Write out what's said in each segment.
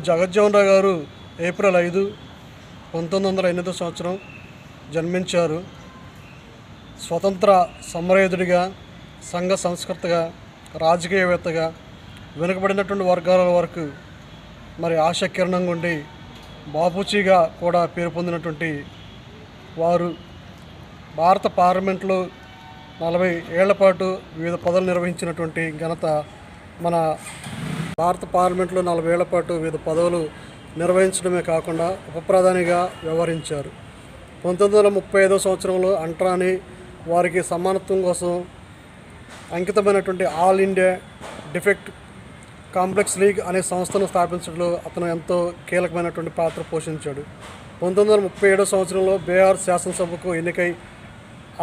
జగజ్జీవన్ రావు గారు ఏప్రిల్ 5, 1908 జన్మించారు. స్వతంత్ర సమరయోధుడిగా, సంఘ సంస్కర్తగా, రాజకీయవేత్తగా, వెనుకబడినటువంటి వర్గాల వరకు ఆశాకిరణంగా ఉండి బాపూజీగా కూడా పేరు పొందినటువంటి వారు. భారత పార్లమెంట్లో 40 ఏళ్ల పాటు వివిధ పదవులు నిర్వహించినటువంటి ఘనత మన భారత పార్లమెంట్లో 40 ఏళ్ల పాటు వివిధ పదవులు నిర్వహించడమే కాకుండా ఉప ప్రధానిగా వ్యవహరించారు. 1935 అంటరాని వారికి సమానత్వం కోసం అంకితమైనటువంటి all India defect complex league అనే సంస్థను స్థాపించడంలో అతను ఎంతో కీలకమైనటువంటి పాత్ర పోషించాడు. 1937 బీహార్ శాసనసభకు ఎన్నికై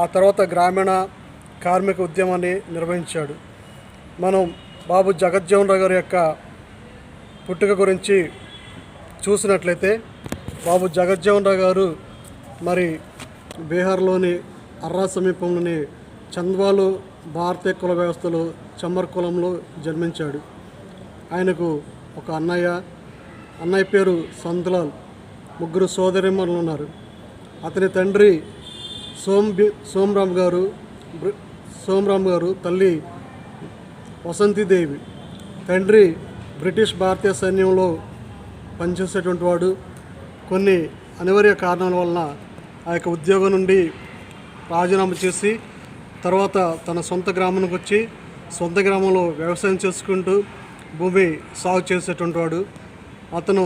ఆ తర్వాత గ్రామీణ కార్మిక ఉద్యమాన్ని నిర్వహించాడు. మనం బాబు జగజ్జీవన్ రావు గారి యొక్క పుట్టుక గురించి చూసినట్లయితే, బాబు జగజ్జీవన్ రావు గారు బీహార్లోని అర్రా సమీపంలోని చంద్వాలు భారతీయ కుల వ్యవస్థలో చమ్మర్ కులంలో జన్మించాడు. ఆయనకు ఒక అన్నయ్య పేరు సంత్లాల్, 3 సోదరీమణులు ఉన్నారు. అతని తండ్రి సోమరామ్ గారు, తల్లి వసంతిదేవి. తండ్రి బ్రిటిష్ భారతీయ సైన్యంలో పనిచేసేటువంటి వాడు. కొన్ని అనివార్య కారణాల వలన ఆ యొక్క ఉద్యోగం నుండి రాజీనామా చేసి తర్వాత తన సొంత గ్రామానికి వచ్చి సొంత గ్రామంలో వ్యవసాయం చేసుకుంటూ భూమి సాగు చేసేటువంటి వాడు. అతను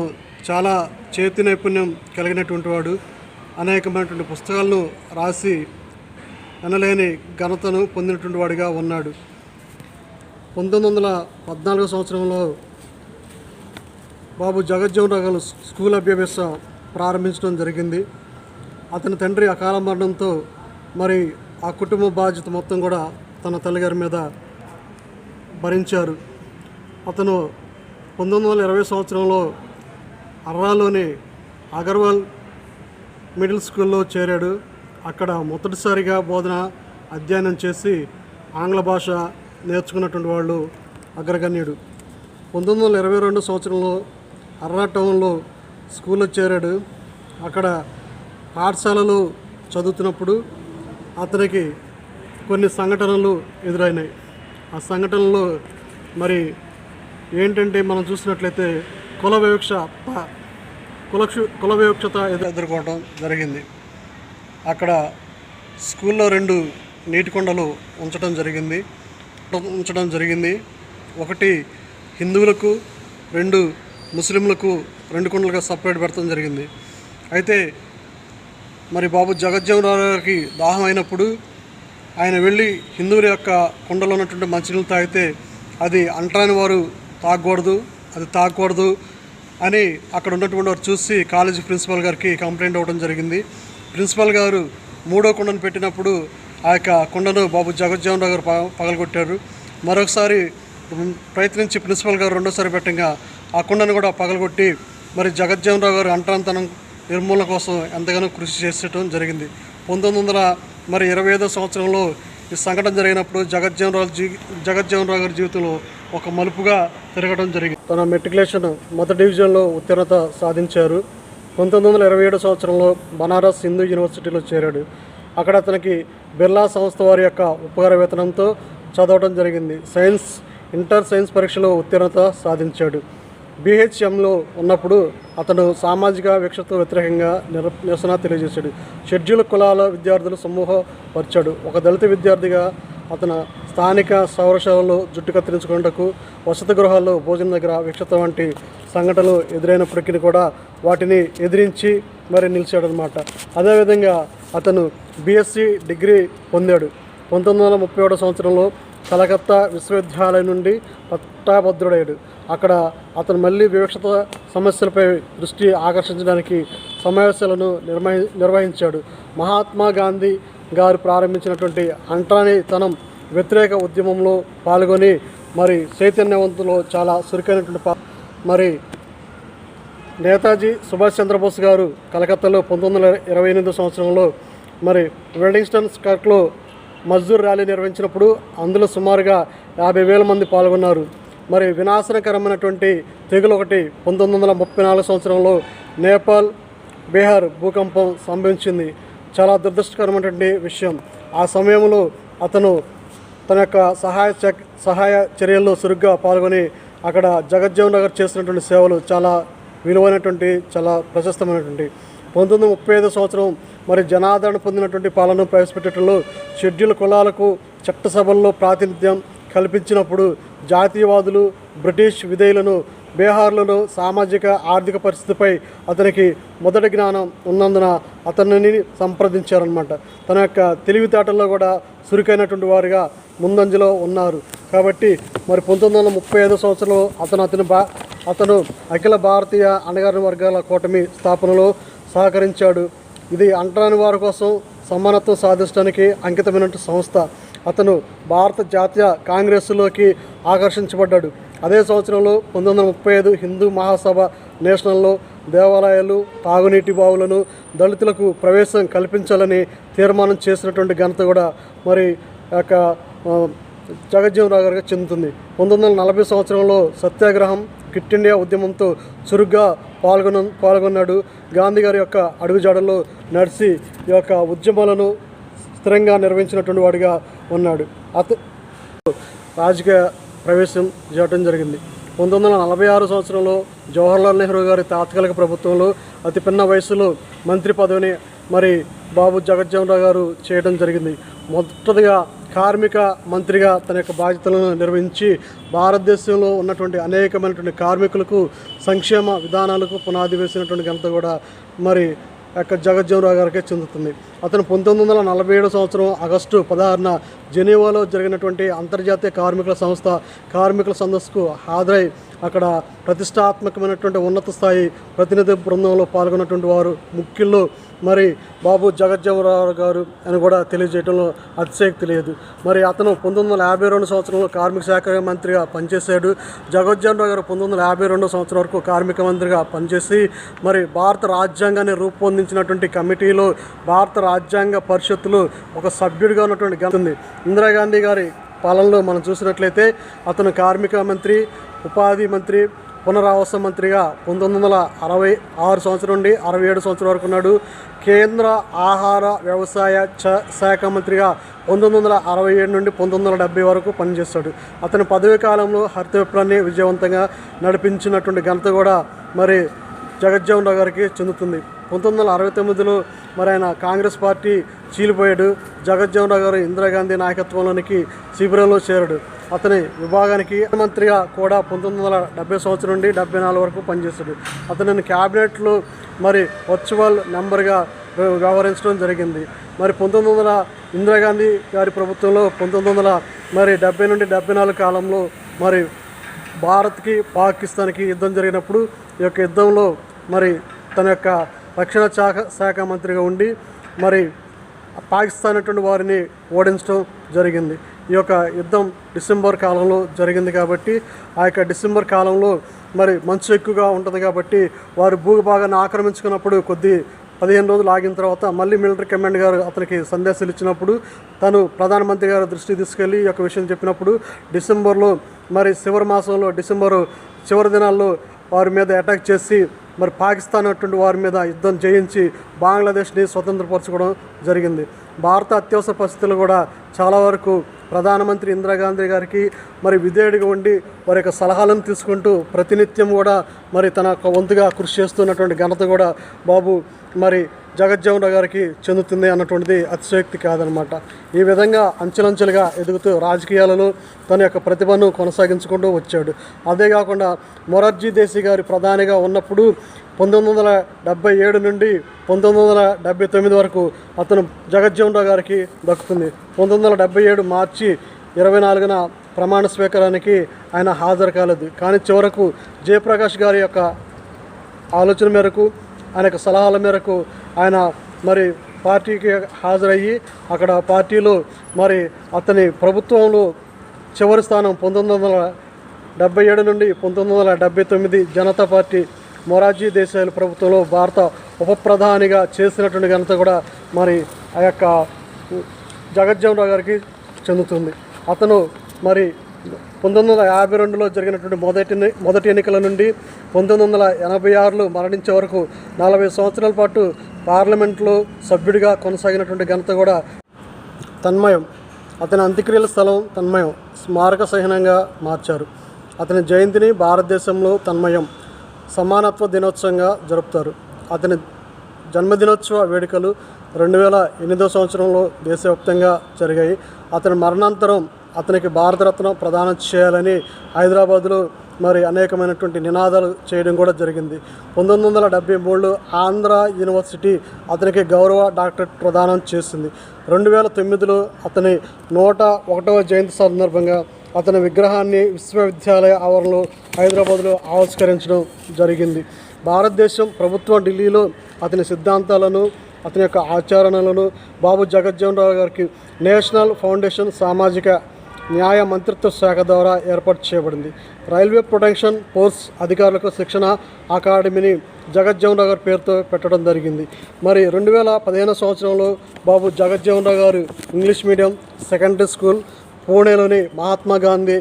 చాలా చేతి నైపుణ్యం కలిగినటువంటి వాడు. అనేకమైనటువంటి పుస్తకాలను రాసి అనలేని ఘనతను పొందినటువంటి వాడిగా ఉన్నాడు. 1914 బాబు జగజ్జీవన్ రావు గారు స్కూల్ అభ్యాసం ప్రారంభించడం జరిగింది. అతని తండ్రి అకాల మరణంతో ఆ కుటుంబ బాధ్యత మొత్తం కూడా తన తల్లిగారి మీద భరించారు. అతను 1920 అర్రాలోని అగర్వాల్ మిడిల్ స్కూల్లో చేరాడు. అక్కడ మొదటిసారిగా బోధన అధ్యయనం చేసి ఆంగ్ల భాష నేర్చుకున్నటువంటి వాళ్ళు అగ్రగణ్యుడు. 1922 అర్రా టౌన్లో స్కూల్లో చేరాడు. అక్కడ పాఠశాలలో చదువుతున్నప్పుడు అతనికి కొన్ని సంఘటనలు ఎదురైనాయి. ఆ సంఘటనలు ఏంటంటే, మనం చూసినట్లయితే కుల వివక్షత ఎదుర్కోవడం జరిగింది. అక్కడ స్కూల్లో 2 నీటి కుండలు ఉంచడం జరిగింది. ఒకటి హిందువులకు, 2 ముస్లింలకు 2 కుండలుగా సపరేట్ పెడతాం జరిగింది. అయితే బాబు జగజ్జీవన్ రావు గారికి దాహం అయినప్పుడు ఆయన వెళ్ళి హిందువుల యొక్క కుండలో ఉన్నటువంటి మంచినీళ్ళు తాగితే అది అంటరాని వారు తాగకూడదు అని అక్కడ ఉన్నటువంటి వారు చూసి కాలేజీ ప్రిన్సిపాల్ గారికి కంప్లైంట్ అవ్వడం జరిగింది. ప్రిన్సిపాల్ గారు 3వ కుండను పెట్టినప్పుడు ఆ యొక్క కుండను బాబు జగజ్జీవన్ రావు గారు పగలగొట్టారు. మరొకసారి ప్రయత్నించి ప్రిన్సిపాల్ గారు 2వ పెట్టగా ఆ కుండను కూడా పగలగొట్టి జగజ్జీవన్ రావు గారు అంటరానితనం నిర్మూలన కోసం ఎంతగానో కృషి చేసేయడం జరిగింది. 1925 ఈ సంఘటన జరిగినప్పుడు జగజ్జీవన్ రావు గారి జీవితంలో ఒక మలుపుగా తిరగడం జరిగింది. తన మెట్రికులేషన్ మొదటి డివిజన్లో ఉత్తీర్ణత సాధించారు. 1927 బనారస్ హిందూ యూనివర్సిటీలో చేరాడు. అక్కడ అతనికి బిర్లా సంస్థ వారి యొక్క ఉపకార వేతనంతో చదవడం జరిగింది. ఇంటర్ సైన్స్ పరీక్షలో ఉత్తీర్ణత సాధించాడు. BHMలో ఉన్నప్పుడు అతను సామాజిక వివక్షతో వ్యతిరేకంగా నిరసన తెలియజేశాడు. షెడ్యూల్ కులాల విద్యార్థులు సమూహపరిచాడు. ఒక దళిత విద్యార్థిగా అతను స్థానిక సౌరశాలలో జుట్టు కత్తిరించుకున్నకు, వసతి గృహాల్లో భోజనం దగ్గర వివక్షత వంటి సంఘటనలు ఎదురైనప్పటికీ కూడా వాటిని ఎదిరించి నిలిచాడనమాట. అదేవిధంగా అతను BSc డిగ్రీ పొందాడు. 1937 కలకత్తా విశ్వవిద్యాలయం నుండి పట్టాభద్రుడయ్యాడు. అక్కడ అతను మళ్ళీ వివక్షత సమస్యలపై దృష్టి ఆకర్షించడానికి సమావేశాలను నిర్వహించాడు. మహాత్మా గాంధీ గారు ప్రారంభించినటువంటి అంటరానితనం వ్యతిరేక ఉద్యమంలో పాల్గొని చైతన్యవంతులో చాలా చురుకైనటువంటి నేతాజీ సుభాష్ చంద్రబోస్ గారు కలకత్తాలో 1928 వెల్లింగ్టన్ స్కర్ట్లో మజ్దూర్ ర్యాలీ నిర్వహించినప్పుడు అందులో సుమారుగా 50,000 మంది పాల్గొన్నారు. మరి వినాశనకరమైనటువంటి తెగులు ఒకటి 1934 సంవత్సరంలో నేపాల్ బీహార్ భూకంపం సంభవించింది. చాలా దురదృష్టకరమైనటువంటి విషయం. ఆ సమయంలో అతను తన యొక్క సహాయ చర్యల్లో చురుగ్గా పాల్గొని అక్కడ జగజ్జీవన్ నగర్ చేసినటువంటి సేవలు చాలా విలువైనటువంటి, చాలా ప్రశస్తమైనటువంటి. 1935 సంవత్సరం మరి జనాదరణ పొందినటువంటి పాలన ప్రవేశపెట్టడంలో షెడ్యూల్ కులాలకు చట్టసభల్లో ప్రాతినిధ్యం కల్పించినప్పుడు జాతీయవాదులు బ్రిటిష్ విధేయులను బీహార్లలో సామాజిక ఆర్థిక పరిస్థితిపై అతనికి మొదటి జ్ఞానం ఉన్నందున అతనిని సంప్రదించారనమాట. తన యొక్క తెలివితేటల్లో కూడా చురుకైనటువంటి వారిగా ముందంజలో ఉన్నారు. కాబట్టి మరి 1935 సంవత్సరంలో అతను అఖిల భారతీయ అణగారిన వర్గాల కూటమి స్థాపనలో సహకరించాడు. ఇది అంటరాని వారి కోసం సమానత్వం సాధించడానికి అంకితమైనటువంటి సంస్థ. అతను భారత జాతీయ కాంగ్రెస్లోకి ఆకర్షించబడ్డాడు. అదే సంవత్సరంలో 1935 హిందూ మహాసభ నేషనల్లో దేవాలయాలు, తాగునీటి బావులను దళితులకు ప్రవేశం కల్పించాలని తీర్మానం చేసినటువంటి ఘనత కూడా మరి యొక్క జగజ్జీవన్ రావు గారికి చెందుతుంది. 1940 సంవత్సరంలో సత్యాగ్రహం, క్విట్ ఇండియా ఉద్యమంతో చురుగ్గా పాల్గొన్నాడు. గాంధీ గారి యొక్క అడుగుజాడల్లో నడిచి ఈ యొక్క ఉద్యమాలను స్థిరంగా నిర్వహించినటువంటి వాడిగా ఉన్నాడు. రాజకీయ ప్రవేశం చేయడం జరిగింది. 1946 సంవత్సరంలో జవహర్లాల్ నెహ్రూ గారి తాత్కాలిక ప్రభుత్వంలో అతి పిన్న వయసులో మంత్రి పదవిని మరి బాబు జగజ్జీవన్ రావు గారు చేయడం జరిగింది. మొదటగా కార్మిక మంత్రిగా తన యొక్క బాధ్యతలను నిర్వహించి భారతదేశంలో ఉన్నటువంటి అనేకమైనటువంటి కార్మికులకు సంక్షేమ విధానాలకు పునాది వేసినటువంటి ఘనత కూడా మరి యొక్క జగజ్జీవన్ రావు గారికే చెందుతుంది. అతను 1947 సంవత్సరం ఆగస్టు 16న జెనీవాలో జరిగినటువంటి అంతర్జాతీయ కార్మికుల సంస్థ కార్మికుల సదస్సుకు హాజరై అక్కడ ప్రతిష్టాత్మకమైనటువంటి ఉన్నత స్థాయి ప్రతినిధి బృందంలో పాల్గొన్నటువంటి వారు ముఖ్యుల్లో మరి బాబు జగజ్జీవన్ రావు గారు అని కూడా తెలియజేయడంలో అతిశయోక్తి లేదు. మరి అతను 1952 సంవత్సరంలో కార్మిక శాఖ మంత్రిగా పనిచేశాడు. జగజ్జీవన్ రావు గారు 1952 సంవత్సరం వరకు కార్మిక మంత్రిగా పనిచేసి మరి భారత రాజ్యాంగాన్ని రూపొందించినటువంటి కమిటీలో భారత రాజ్యాంగ పరిషత్తులో ఒక సభ్యుడిగా ఉన్నటువంటి ఘనత ఉంది. ఇందిరాగాంధీ గారి పాలనలో మనం చూసినట్లయితే అతను కార్మిక మంత్రి, ఉపాధి మంత్రి, పునరావాస మంత్రిగా 1966 సంవత్సరం నుండి 67 సంవత్సరం వరకు ఉన్నాడు. కేంద్ర ఆహార వ్యవసాయ శాఖ మంత్రిగా 1967 నుండి 1970 వరకు పనిచేస్తాడు. అతని పదవీ కాలంలో హరిత విప్లవాన్ని విజయవంతంగా నడిపించినటువంటి ఘనత కూడా మరి జగజ్జీవన్ రావు గారికి చెందుతుంది. 1969లో మరి ఆయన కాంగ్రెస్ పార్టీ చీలిపోయాడు. జగజ్జీవన్ రావు గారు ఇందిరాగాంధీ నాయకత్వంలోనికి శిబిరంలో చేరాడు. అతని విభాగానికి మంత్రిగా కూడా 1970 సంవత్సరం నుండి 74 వరకు పనిచేశాడు. అతనిని క్యాబినెట్లో మరి వర్చువల్ మెంబర్గా వ్యవహరించడం జరిగింది. మరి ఇందిరాగాంధీ గారి ప్రభుత్వంలో 1970 నుండి 74 కాలంలో మరి భారత్కి పాకిస్తాన్కి యుద్ధం జరిగినప్పుడు ఈ యొక్క యుద్ధంలో మరి తన యొక్క రక్షణ శాఖ మంత్రిగా ఉండి మరి పాకిస్తాన్ అటువంటి వారిని ఓడించడం జరిగింది. ఈ యొక్క యుద్ధం డిసెంబర్ కాలంలో జరిగింది కాబట్టి ఆ యొక్క డిసెంబర్ కాలంలో మరి మంచు ఎక్కువగా ఉంటుంది కాబట్టి వారు భూభాగాన్ని ఆక్రమించుకున్నప్పుడు 15 రోజులు ఆగిన తర్వాత మళ్ళీ మిలిటరీ కమాండ్ గారు అతనికి సందేశాలు ఇచ్చినప్పుడు తను ప్రధానమంత్రి గారి దృష్టికి తీసుకెళ్ళి ఈ యొక్క విషయం చెప్పినప్పుడు డిసెంబర్లో మరి డిసెంబర్ చివరి దినాల్లో వారి మీద అటాక్ చేసి మరి పాకిస్తాన్ అటువంటి వారి మీద యుద్ధం చేయించి బంగ్లాదేశ్ని స్వతంత్రపరచుకోవడం జరిగింది. భారత అత్యవసర పరిస్థితులు కూడా చాలా వరకు ప్రధానమంత్రి ఇందిరాగాంధీ గారికి మరి విధేయుడిగా ఉండి వారి యొక్క సలహాలను తీసుకుంటూ ప్రతినిత్యం కూడా మరి తన వంతుగా కృషి చేస్తున్నటువంటి ఘనత కూడా బాబు మరి జగజ్జీవన్ రావు గారికి చెందుతుంది అన్నటువంటిది అతిశయోక్తి కాదనమాట. ఈ విధంగా అంచెలంచెలుగా ఎదుగుతూ రాజకీయాలలో తన యొక్క ప్రతిభను కొనసాగించుకుంటూ వచ్చాడు. అదే కాకుండా మొరార్జీ దేశాయ్ గారి ప్రధానిగా ఉన్నప్పుడు 1977 నుండి 1979 వరకు అతను జగజ్జీవన్ రావు గారికి దక్కుతుంది. 1977 మార్చి 24న ప్రమాణ స్వీకారానికి ఆయన హాజరు కాలేదు. కానీ చివరకు జయప్రకాష్ గారి యొక్క ఆలోచన మేరకు ఆయన యొక్క సలహాల మేరకు ఆయన మరి పార్టీకి హాజరయ్యి అక్కడ పార్టీలో మరి అతని ప్రభుత్వంలో చివరి స్థానం 1977 నుండి 1979 జనతా పార్టీ మొరార్జీ దేశాయ్ ప్రభుత్వంలో భారత ఉప ప్రధానిగా చేసినటువంటి ఘనత కూడా మరి ఆ యొక్క జగజ్జీవన్ రావు గారికి చెందుతుంది. అతను మరి 1952లో జరిగినటువంటి మొదటి ఎన్నికల నుండి 1986లో మరణించే వరకు 40 సంవత్సరాల పాటు పార్లమెంట్లో సభ్యుడిగా కొనసాగినటువంటి ఘనత కూడా తన్మయం. అతని అంత్యక్రియల స్థలం తన్మయం స్మారక చిహ్నంగా మార్చారు. అతని జయంతిని భారతదేశంలో తన్మయం సమానత్వ దినోత్సవంగా జరుపుతారు. అతని జన్మదినోత్సవ వేడుకలు 2008 సంవత్సరంలో దేశవ్యాప్తంగా జరిగాయి. అతని మరణానంతరం అతనికి భారతరత్న ప్రదానం చేయాలని హైదరాబాదులో మరి అనేకమైనటువంటి నినాదాలు చేయడం కూడా జరిగింది. 1973లో ఆంధ్ర యూనివర్సిటీ అతనికి గౌరవ డాక్టరేట్ ప్రదానం చేసింది. 2009లో అతని 101వ జయంతి సందర్భంగా అతని విగ్రహాన్ని విశ్వవిద్యాలయ ఆవరణలో హైదరాబాద్లో ఆవిష్కరించడం జరిగింది. భారతదేశం ప్రభుత్వం ఢిల్లీలో అతని సిద్ధాంతాలను అతని యొక్క ఆచరణలను బాబు జగజ్జీవన్ రావు గారికి నేషనల్ ఫౌండేషన్ సామాజిక న్యాయ మంత్రిత్వ శాఖ ద్వారా ఏర్పాటు చేయబడింది. రైల్వే ప్రొటెక్షన్ ఫోర్స్ అధికారులకు శిక్షణ అకాడమీని జగజ్జీవన్ రావు గారి పేరుతో పెట్టడం జరిగింది. మరి 2015 సంవత్సరంలో బాబు జగజ్జీవన్ రావు గారు ఇంగ్లీష్ మీడియం సెకండరీ స్కూల్ పూణేలోని మహాత్మా గాంధీ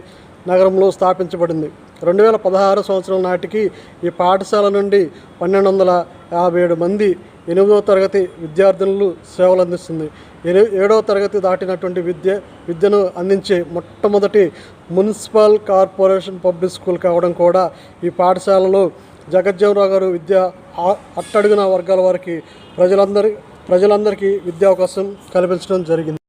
నగరంలో స్థాపించబడింది. 2016 సంవత్సరం నాటికి ఈ పాఠశాల నుండి 1257 మంది 8వ తరగతి విద్యార్థులు సేవలు అందిస్తుంది. 7వ తరగతి దాటినటువంటి విద్యను అందించే మొట్టమొదటి మున్సిపల్ కార్పొరేషన్ పబ్లిక్ స్కూల్ కావడం కూడా ఈ పాఠశాలలో జగజ్జీవన్ రావు గారు విద్య అట్టడుగున వర్గాల వారికి ప్రజలందరికీ విద్యా అవకాశం కల్పించడం జరిగింది.